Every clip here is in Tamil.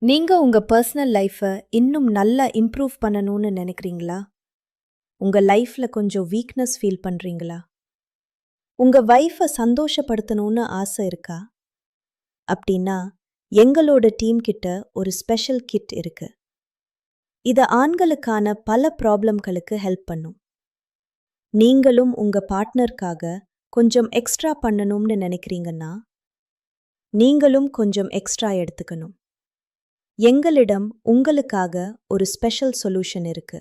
நீங்க உங்க பர்சனல் லைஃப இன்னும் நல்லா இம்ப்ரூவ் பண்ணணும்னு நினைக்கிறீங்களா? உங்க லைஃப்ல கொஞ்சம் வீக்னஸ் ஃபீல் பண்றீங்களா? உங்க வைஃப சந்தோஷப்படுத்தணும்னு ஆசை இருக்கா? அப்படின்னா, எங்களோட டீம் கிட்ட ஒரு ஸ்பெஷல் கிட் இருக்கு. இது ஆண்களுக்கான பல ப்ராப்ளம்களுக்கு ஹெல்ப் பண்ணும். நீங்களும் உங்க பார்ட்னருக்காக கொஞ்சம் எக்ஸ்ட்ரா பண்ணணும்னு நினைக்கிறீங்கன்னா, நீங்களும் கொஞ்சம் எக்ஸ்ட்ரா எடுத்துக்கணும். எங்களிடம் உங்களுக்காக ஒரு ஸ்பெஷல் சொல்யூஷன் இருக்கு.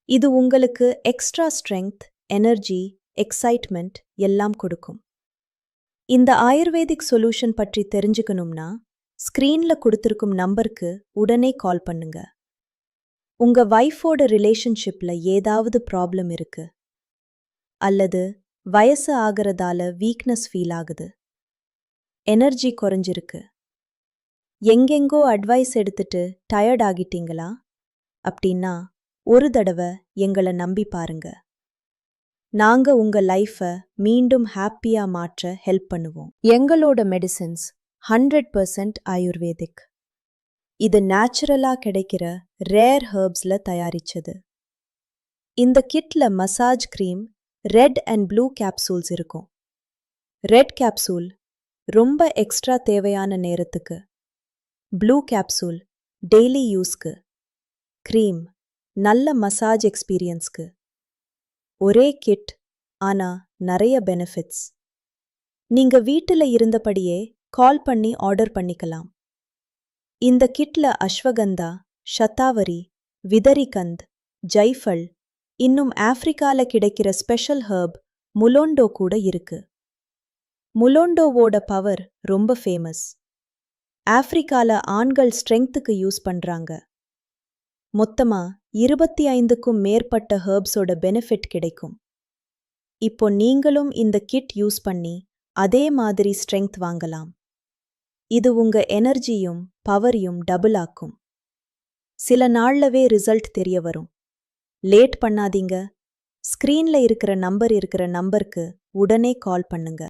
இது உங்களுக்கு எக்ஸ்ட்ரா ஸ்ட்ரெங்த், எனர்ஜி, எக்ஸைட்மெண்ட் எல்லாம் கொடுக்கும். இந்த ஆயுர்வேதிக் சொல்யூஷன் பற்றி தெரிஞ்சுக்கணும்னா, ஸ்கிரீன்ல கொடுத்திருக்கும் நம்பருக்கு உடனே கால் பண்ணுங்க. உங்க வைஃபோட ரிலேஷன்ஷிப்ல ஏதாவது ப்ராப்ளம் இருக்கு, அல்லது வயசு ஆகிறதால வீக்னஸ் ஃபீல் ஆகுது, எனர்ஜி குறைஞ்சிருக்கு, எங்கெங்கோ அட்வைஸ் எடுத்துட்டு டயர்ட் ஆகிட்டீங்களா? அப்படின்னா ஒரு தடவை எங்களை நம்பி பாருங்க. நாங்க உங்க லைஃப மீண்டும் ஹாப்பியா மாற்ற ஹெல்ப் பண்ணுவோம். எங்களோட மெடிசின்ஸ் 100% ஆயுர்வேதிக். இது நேச்சுரலா கிடைக்கிற ரேர் ஹெர்ப்ஸ்ல தயாரிச்சது. இந்த கிட்ல massage cream, red and blue capsules இருக்கும். ரெட் கேப்சூல் ரொம்ப எக்ஸ்ட்ரா தேவையான நேரத்துக்கு, ப்ளூ கேப்சூல் டெய்லி யூஸ்க்கு, கிரீம் நல்ல மசாஜ் எக்ஸ்பீரியன்ஸ்க்கு. ஒரே கிட், ஆனா நிறைய பெனிஃபிட்ஸ். நீங்க வீட்டுல இருந்தபடியே கால் பண்ணி ஆர்டர் பண்ணிக்கலாம். இந்த கிட்ல அஸ்வகந்தா, ஷதாவரி, விதரிகந்த், ஜைஃபல், இன்னும் ஆப்பிரிக்கால கிடைக்கிற ஸ்பெஷல் ஹெர்ப் முலோண்டோ கூட இருக்கு. முலோண்டோவோட பவர் ரொம்ப ஃபேமஸ். ஆப்பிரிக்கால ஆண்கள் ஸ்ட்ரெங்த்துக்கு யூஸ் பண்றாங்க. மொத்தமா 25க்கும் மேற்பட்ட ஹெர்ப்ஸோட பெனிஃபிட் கிடைக்கும். இப்போ நீங்களும் இந்த கிட் யூஸ் பண்ணி அதே மாதிரி ஸ்ட்ரெங்த் வாங்கலாம். இது உங்க எனர்ஜியும் பவரையும் டபுள் ஆக்கும். சில நாள்லவே ரிசல்ட் தெரிய வரும். லேட் பண்ணாதீங்க. ஸ்கிரீன்ல இருக்கிற நம்பருக்கு உடனே கால் பண்ணுங்க.